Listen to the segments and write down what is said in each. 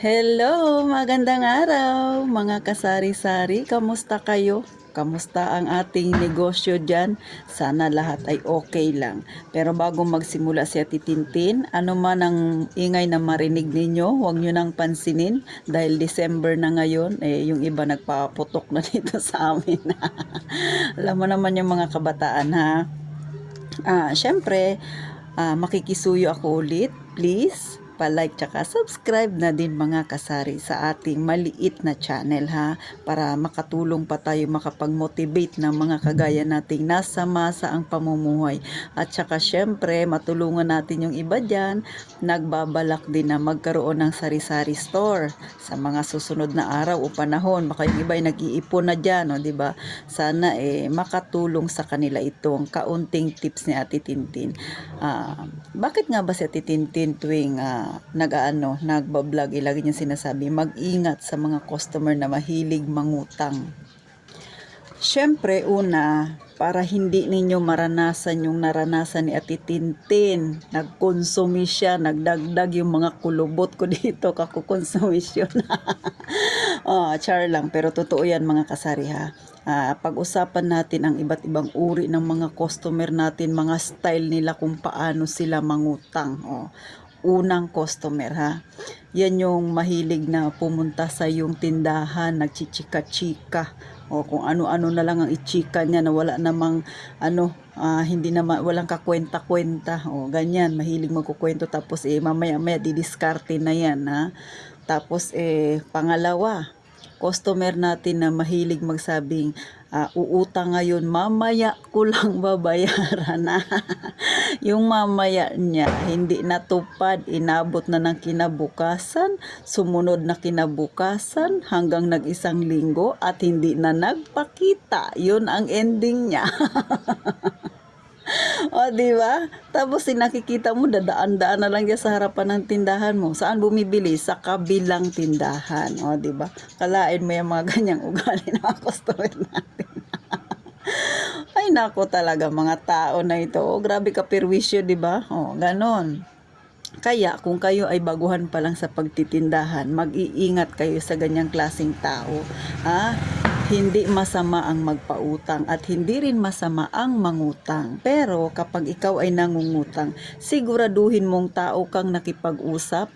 Hello, magandang araw mga kasari-sari. Kamusta kayo? Kamusta ang ating negosyo dyan? Sana lahat ay okay lang. Pero bago magsimula si Ate Tintin, ano man ang ingay na marinig ninyo, huwag nyo nang pansinin dahil December na ngayon, yung iba nagpaputok na dito sa amin. Alam mo naman yung mga kabataan ha. Syempre, makikisuyo ako ulit. Please, pa-like tsaka subscribe na din mga kasari sa ating maliit na channel ha, para makatulong pa tayo makapag-motivate ng mga kagaya nating nasa masa ang pamumuhay. At tsaka syempre, matulungan natin yung iba dyan, nagbabalak din na magkaroon ng sari-sari store sa mga susunod na araw o panahon. Baka yung iba ay nag-iipon na dyan, no, diba? Sana makatulong sa kanila itong kaunting tips ni Ate Tintin. Bakit nga ba si Ate Tintin tuwing nagbablog, lagi niya sinasabi, mag-ingat sa mga customer na mahilig mangutang? Siyempre, una, para hindi ninyo maranasan yung naranasan ni Ate Tintin. Nagkonsumi siya, nagdagdag yung mga kulubot ko dito, kakukonsumisyon. Char lang, pero totoo yan mga kasari ha. Pag-usapan natin ang iba't ibang uri ng mga customer natin, mga style nila kung paano sila mangutang. Unang customer ha. Yan yung mahilig na pumunta sa yung tindahan, nagchichika-chika. Kung ano-ano na lang ang ichika niya na wala namang hindi naman, walang kakwenta-kwenta. Ganyan, mahilig magkukwento tapos mamaya-maya didiskarte na yan ha. Tapos pangalawa, customer natin na mahilig magsabing, uutang ngayon, mamaya ko lang babayaran na. Yung mamaya niya, hindi natupad, inabot na ng kinabukasan, sumunod na kinabukasan, hanggang nag-isang linggo at hindi na nagpakita. Yun ang ending niya. Di ba? Tapos nakikita mo, dadaan-daan na lang diyan sa harapan ng tindahan mo. Saan bumibili? Sa kabilang tindahan. Di ba? Kalain mo yung mga ganyang ugali ng mga customer natin. Ay nako talaga mga tao na ito. Grabe ka perwisyo, di ba? Ganon. Kaya kung kayo ay baguhan pa lang sa pagtitindahan, mag-iingat kayo sa ganyang klaseng tao. Hindi masama ang magpautang at hindi rin masama ang mangutang. Pero kapag ikaw ay nangungutang, siguraduhin mong tao kang nakipag-usap,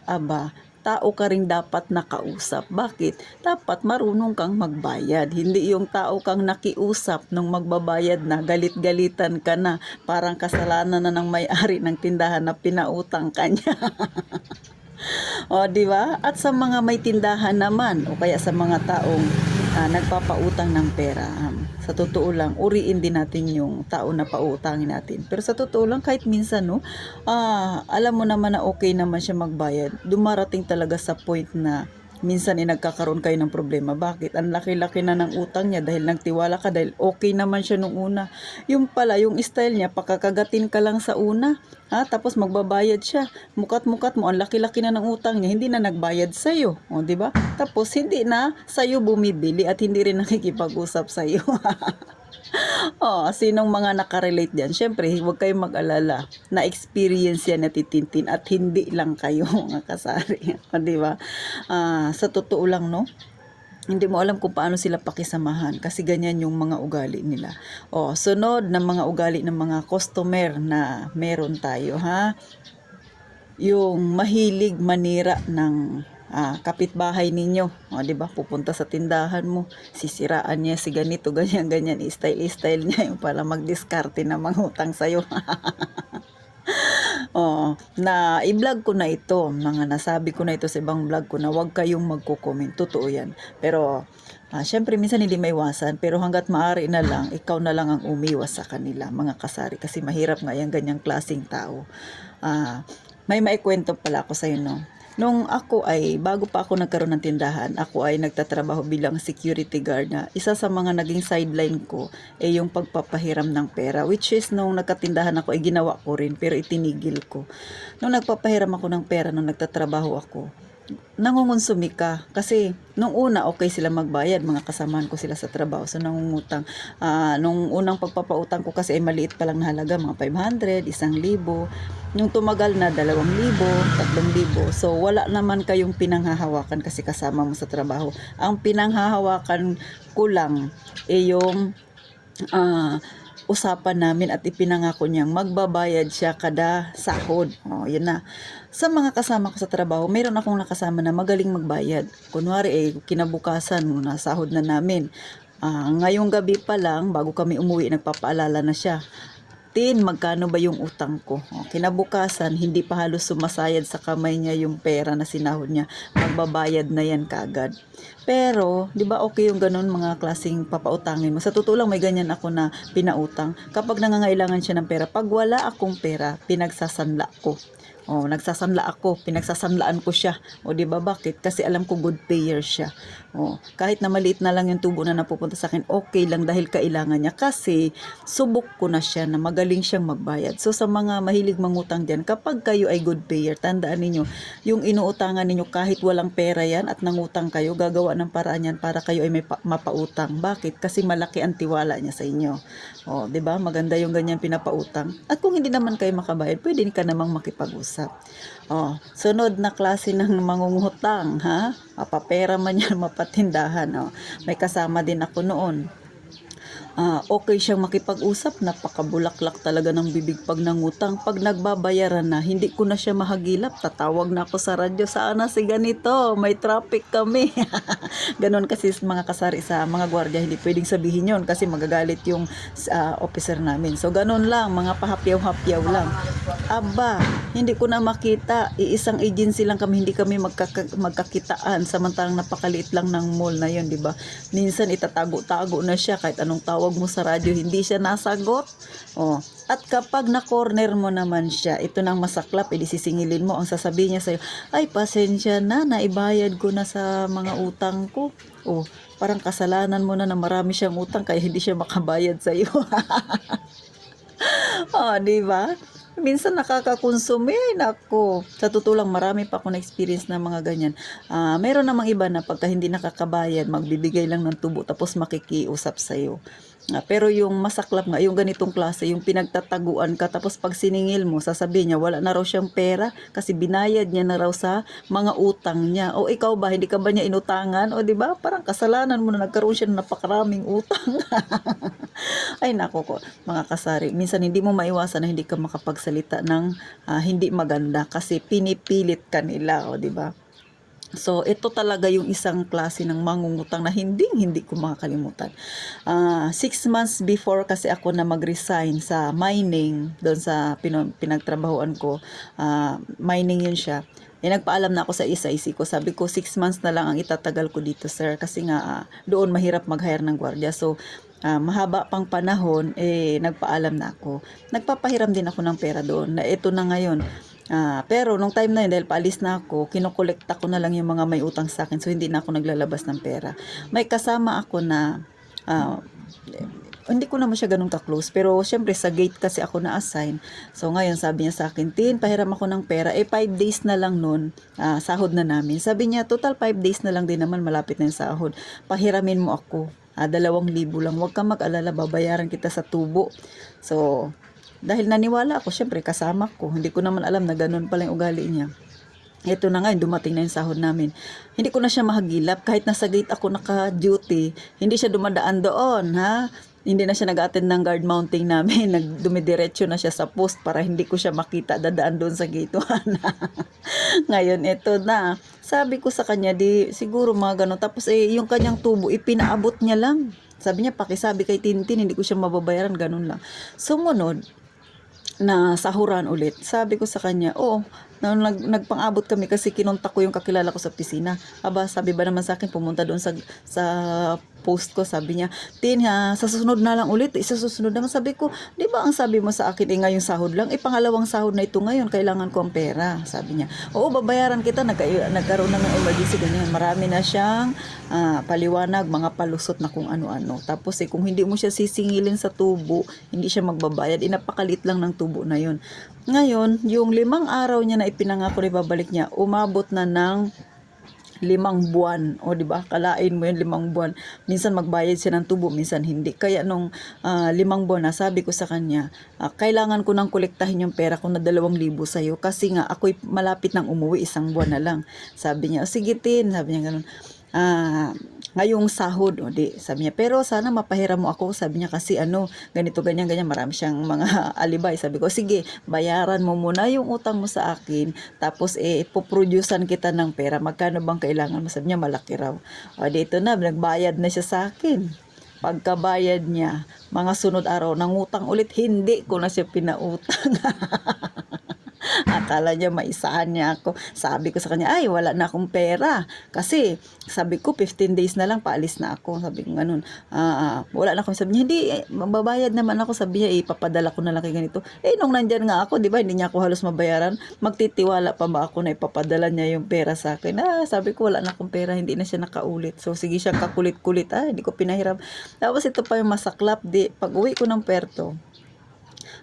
tao ka rin dapat nakausap. Bakit? Dapat marunong kang magbayad. Hindi yung tao kang nakiusap nung magbabayad na, galit-galitan ka na, parang kasalanan na ng may-ari ng tindahan na pinautang ka niya. Di ba? At sa mga may tindahan naman o kaya sa mga taong nagpapautang ng pera, sa totoo lang, uriin din natin yung tao na pautangin natin. Pero sa totoo lang, kahit minsan, alam mo naman na okay naman siya magbayad, dumarating talaga sa point na minsan nagkakaroon kayo ng problema. Bakit? Ang laki-laki na ng utang niya dahil nagtiwala ka, dahil okay naman siya nung una. Yung pala, yung style niya, pakakagatin ka lang sa una, tapos magbabayad siya. Mukat-mukat mo, ang laki-laki na ng utang niya, hindi na nagbayad sa'yo. Di ba? Tapos hindi na sa'yo bumibili at hindi rin nakikipag-usap sa'yo. Sinong mga nakarelate dyan? Siyempre, huwag kayong mag-alala. Na-experience yan na titintin at hindi lang kayo mga kasari. Di ba? Sa totoo lang, no? Hindi mo alam kung paano sila pakisamahan kasi ganyan yung mga ugali nila. Sunod na mga ugali ng mga customer na meron tayo, ha? Yung mahilig manira ng kapitbahay ninyo. Di ba? Pupunta sa tindahan mo, sisiraan niya si ganito, ganyan, style niya yung para magdiskarte na mangutang sa'yo. Na i-vlog ko na ito, mga nasabi ko na ito sa ibang vlog ko na huwag kayong magko-comment. Totoo yan. Pero, syempre minsan hindi maiwasan, pero hanggat maaari na lang, ikaw na lang ang umiwas sa kanila, mga kasari. Kasi mahirap nga yung ganyang klaseng tao. May maikwento pala ako sa'yo, no? Nung ako ay, bago pa ako nagkaroon ng tindahan, ako ay nagtatrabaho bilang security guard na isa sa mga naging sideline ko ay yung pagpapahiram ng pera. Which is, nung nagkatindahan ako, ay ginawa ko rin, pero itinigil ko. Nung nagpapahiram ako ng pera, nung nagtatrabaho ako, nangungonsumi ka. Kasi nung una okay sila magbayad, mga kasamahan ko sila sa trabaho, so nangungutang. Nung unang pagpapautang ko kasi ay maliit pa lang na halaga, mga 500, 1,000. Yung tumagal na 2,000, 3,000. So wala naman kayong pinanghahawakan kasi kasama mo sa trabaho. Ang pinanghahawakan ko lang yung usapan namin at ipinangako niyang magbabayad siya kada sahod. Yun na. Sa mga kasama ko sa trabaho, mayroon akong nakasama na magaling magbayad. Kunwari, kinabukasan, nasahod na namin. Ngayong gabi pa lang, bago kami umuwi, nagpapaalala na siya. Magkano ba yung utang ko? Kinabukasan, hindi pa halos sumasayad sa kamay niya yung pera na sinahod niya. Magbabayad na yan kagad. Pero, di ba okay yung ganun mga klaseng papautangin mo? Sa totoo lang, may ganyan ako na pinautang. Kapag nangangailangan siya ng pera, pag wala akong pera, pinagsasanla ko. Nagsasanla ako, pinagsasanlaan ko siya. Di ba bakit? Kasi alam ko good payer siya. Kahit na maliit na lang yung tubo na napupunta sa akin, okay lang dahil kailangan niya. Kasi subok ko na siya na magaling siyang magbayad. So sa mga mahilig mangutang diyan, kapag kayo ay good payer, tandaan ninyo, yung inuutangan ninyo kahit walang pera yan at nangutang kayo, gagawa ng paraan yan para kayo ay may mapautang. Bakit? Kasi malaki ang tiwala niya sa inyo. 'Di ba? Maganda yung ganyan pinapautang. At kung hindi naman kayo makabayad, pwede ka namang makipag-usap. Sunod na klase ng mangungutang, ha? Mapapera man yan, mapatindahan. May kasama din ako noon. Okay siyang makipag-usap, napakabulaklak talaga ng bibig pag nangutang. Pag nagbabayaran na, hindi ko na siya mahagilap, tatawag na ako sa radyo, sana si ganito, may traffic kami. Ganon kasi mga kasari sa mga gwardiya, hindi pwedeng sabihin yon kasi magagalit yung officer namin. So ganon lang, mga pahapyaw-hapyaw lang. Aba, hindi ko na makita, iisang agency lang kami, hindi kami magkakitaan, samantalang napakaliit lang ng mall na yon, di ba? Minsan itatago-tago na siya kahit anong tawag mo sa radyo, hindi siya nasagot. At kapag na-corner mo naman siya, ito nang masaklap, edi sisingilin mo, ang sasabihin niya sa'yo, ay pasensya na, naibayad ko na sa mga utang ko. Parang kasalanan mo na marami siyang utang kaya hindi siya makabayad sa'yo. Di ba? Minsan nakakakonsumi, nako. Sa totoo lang, marami pa akong experience na mga ganyan. Meron namang iba na pagka hindi nakakabayad, magbibigay lang ng tubo tapos makikiusap sa'yo. Pero yung masaklap nga, yung ganitong klase, yung pinagtataguan ka, tapos pag siningil mo, sasabihin niya, wala na raw siyang pera kasi binayad niya na raw sa mga utang niya. Ikaw ba, hindi ka ba niya inutangan? Di ba? Parang kasalanan mo na nagkaroon siya ng napakaraming utang. Ay nako ko, mga kasari, minsan hindi mo maiwasan na hindi ka makapagsalita ng hindi maganda kasi pinipilit ka nila, di ba? So, ito talaga yung isang klase ng mangungutang na hindi ko makakalimutan. 6 months before kasi ako na mag-resign sa mining, doon sa pinagtrabahoan ko, mining yun siya. Nagpaalam na ako sa isa-isi ko. Sabi ko, 6 months na lang ang itatagal ko dito, sir. Kasi nga, doon mahirap mag-hire ng gwardiya. So, mahaba pang panahon, nagpaalam na ako. Nagpapahiram din ako ng pera doon. Na ito na ngayon. Pero nung time na yun, dahil paalis na ako, kinokolekta ko na lang yung mga may utang sa akin. So, hindi na ako naglalabas ng pera. May kasama ako na, hindi ko naman siya ganun ka-close. Pero, syempre, sa gate kasi ako na-assign. So, ngayon, sabi niya sa akin, Tin, pahiram ako ng pera. 5 days na lang nun, sahod na namin. Sabi niya, total 5 days na lang din naman, malapit na yung sahod. Pahiramin mo ako. 2,000 lang. Huwag kang mag-alala, babayaran kita sa tubo. So, dahil naniwala ako, syempre kasama ko. Hindi ko naman alam na ganun pala yung ugali niya. Ito na nga, dumating na yung sahod namin. Hindi ko na siya mahagilap. Kahit nasa gate ako naka-duty, hindi siya dumadaan doon, ha? Hindi na siya nag-attend ng guard mounting namin. Dumidiretso na siya sa post para hindi ko siya makita dadaan doon sa gate 1. Ngayon, ito na. Sabi ko sa kanya, siguro mga ganun. Tapos yung kanyang tubo, ipinaabot niya lang. Sabi niya, pakisabi kay Tintin, hindi ko siya mababayaran, ganun lang. Sumunod, na sahuran ulit. Sabi ko sa kanya, nagpang-abot kami kasi kinontak ko yung kakilala ko sa opisina. Sabi ba naman sa akin, pumunta doon sa post ko, sabi niya, Tin ha, sa susunod na lang ulit, sa susunod naman. Sabi ko, di ba ang sabi mo sa akin, ngayong sahod lang, pangalawang sahod na ito ngayon, kailangan ko ang pera. Sabi niya, oo, babayaran kita, nagkaroon na ng emergency, ganyan. Marami na siyang paliwanag, mga palusot na kung ano-ano. Tapos kung hindi mo siya sisingilin sa tubo, hindi siya magbabayad, inapakalit lang ng tubo na yun. Ngayon, yung 5 araw niya na ipinangako na ibabalik niya, umabot na ng 5 buwan. O, di ba? Kalain mo yun, 5 buwan. Minsan magbayad siya ng tubo, minsan hindi. Kaya nung 5 buwan na, sabi ko sa kanya, kailangan ko nang kolektahin yung pera ko na 2,000 sa'yo. Kasi nga, ako'y malapit nang umuwi, 1 buwan na lang. Sabi niya, "O, sige tin," sabi niya ganun. Ngayong sahod, o di, sabi niya, pero sana mapahiram mo ako, sabi niya, kasi ganito, ganyan, ganyan, marami siyang mga alibay. Sabi ko, sige, bayaran mo muna yung utang mo sa akin, tapos ipoproducean kita ng pera, magkano bang kailangan mo? Sabi niya, malaki raw. O dito na, nagbayad na siya sa akin. Pagkabayad niya, mga sunod araw, nangutang ulit, hindi ko na siya pinautang. Akala niya maisahan niya ako. Sabi ko sa kanya, ay, wala na akong pera. Kasi, sabi ko, 15 days na lang, paalis na ako. Sabi ko, ganun. Wala na akong, sabi niya, hindi, mababayad naman ako. Sabi niya, ipapadala ko na lang kay ganito. Nung nandyan nga ako, di ba, hindi niya ako halos mabayaran. Magtitiwala pa ba ako na ipapadala niya yung pera sa akin? Sabi ko, wala na akong pera, hindi na siya nakaulit. So, sige siya kakulit-kulit. Hindi ko pinahiram. Tapos, ito pa yung masaklap. Pag uwi ko ng Puerto,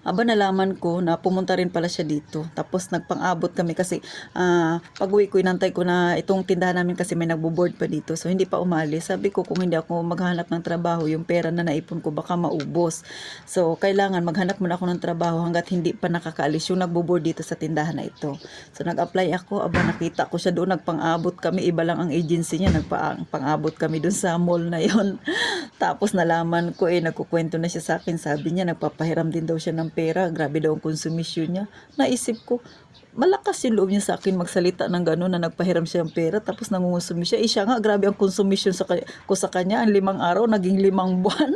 nalaman ko na pumunta rin pala siya dito. Tapos nagpang-abot kami kasi pag uwi ko, inantay ko na itong tindahan namin kasi may nagbo-board pa dito. So hindi pa umalis. Sabi ko, kung hindi ako maghanap ng trabaho, yung pera na naipon ko baka maubos. So kailangan maghanap muna ako ng trabaho hanggat hindi pa nakakaalis yung nagbo-board dito sa tindahan na ito. So nag-apply ako. Nakita ko siya doon, nagpang-abot kami. Iba lang ang agency niya. Nagpang-abot kami doon sa mall na yon. Tapos nalaman ko, nagkukwento na siya sa akin. Sabi niya, nagpapahiram din daw siya ng pera. Grabe daw ang konsumisyon niya. Naisip ko, malakas yung loob niya sa akin magsalita ng gano'n na nagpahiram siya ng pera tapos nangungusumi siya. Siya nga, grabe ang konsumisyon ko sa kanya. Ang 5 araw, naging 5 buwan.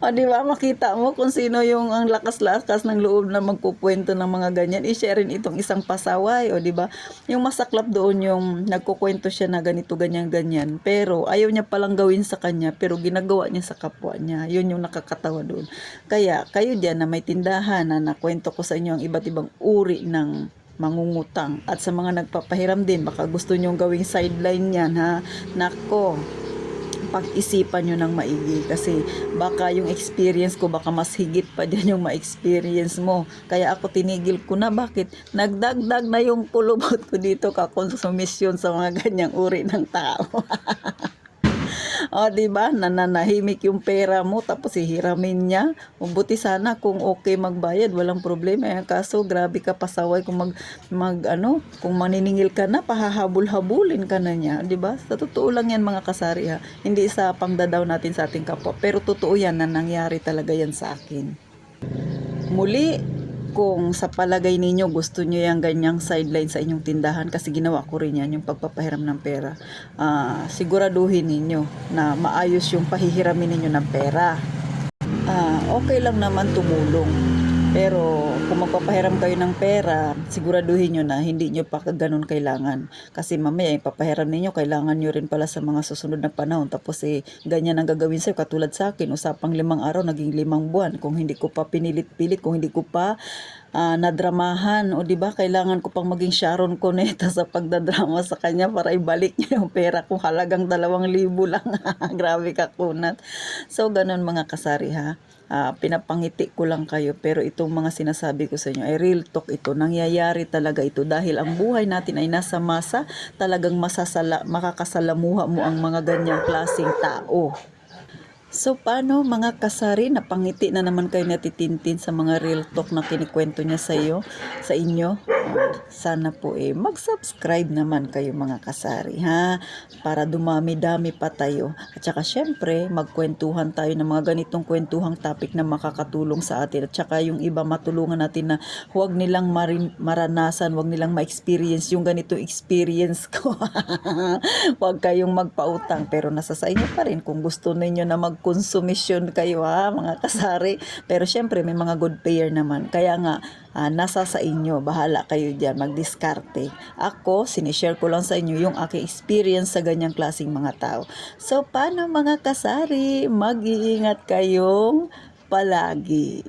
O, di ba, makita mo kung sino yung ang lakas-lakas ng loob na magkukwento ng mga ganyan. I-share rin itong isang pasaway, o di ba? Yung masaklap doon yung nagkukwento siya na ganito, ganyan, ganyan. Pero ayaw niya palang gawin sa kanya, pero ginagawa niya sa kapwa niya. Yun yung nakakatawa doon. Kaya kayo diyan na may tindahan na nakwento ko sa inyo ang iba't ibang uri ng mangungutang at sa mga nagpapahiram din, baka gusto nyong gawing sideline yan, ha? Nako, pag-isipan nyo ng maigi kasi baka yung experience ko baka mas higit pa dyan yung ma-experience mo. Kaya ako tinigil ko na. Bakit? Nagdagdag na yung kulubot ko dito kakonsumisyon sa mga ganyang uri ng tao. O, diba? Nananahimik yung pera mo tapos hihiramin niya. O, buti sana kung okay magbayad, walang problema. Kaso grabe ka pasaway kung kung maniningil ka na, pahahabol-habulin ka na niya, diba? Sa totoo lang yan, mga kasari, ha. Hindi sa pangdadaw natin sa ating kapwa, pero totoo yan na nangyari talaga yan sa akin. Muli, kung sa palagay ninyo gusto nyo yung ganyang sideline sa inyong tindahan, kasi ginawa ko rin yan, yung pagpapahiram ng pera, siguraduhin ninyo na maayos yung pahihiramin ninyo ng pera. Okay lang naman tumulong, pero kung magpapahiram kayo ng pera, siguraduhin nyo na hindi nyo pa ganun kailangan. Kasi mamaya ipapahiram ninyo, kailangan nyo rin pala sa mga susunod na panahon. Tapos ganyan ang gagawin sa'yo. Katulad sa akin, usapang 5 araw, naging 5 buwan. Kung hindi ko pa pinilit-pilit, kung hindi ko pa nadramahan, o di ba, kailangan ko pang maging Sharon Cuneta sa pagdadrama sa kanya para ibalik niya yung pera kung halagang 2,000 lang. Grabe ka, kunat. So ganun, mga kasari, ha. Pinapangiti ko lang kayo, pero itong mga sinasabi ko sa inyo ay real talk ito. Nangyayari talaga ito dahil ang buhay natin ay nasa masa talagang makakasalamuha mo ang mga ganyang klaseng tao. So paano, mga kasari, napangiti na naman kayo natitintin sa mga real talk na kinikwento niya sa inyo? Sana po mag-subscribe naman kayo, mga kasari, ha? Para dumami-dami pa tayo. At saka syempre, magkwentuhan tayo ng mga ganitong kwentuhang topic na makakatulong sa atin. At saka yung iba matulungan natin na huwag nilang maranasan, huwag nilang ma-experience yung ganito experience ko. Huwag kayong magpautang, pero nasa sa inyo pa rin kung gusto ninyo na magkonsumisyon kayo, ha, mga kasari. Pero syempre may mga good payer naman. Kaya nga, nasa sa inyo, bahala kayo dyan, magdiskarte. Ako, sinishare ko lang sa inyo yung aking experience sa ganyang klaseng mga tao. So, paano, mga kasari? Mag-iingat kayong palagi.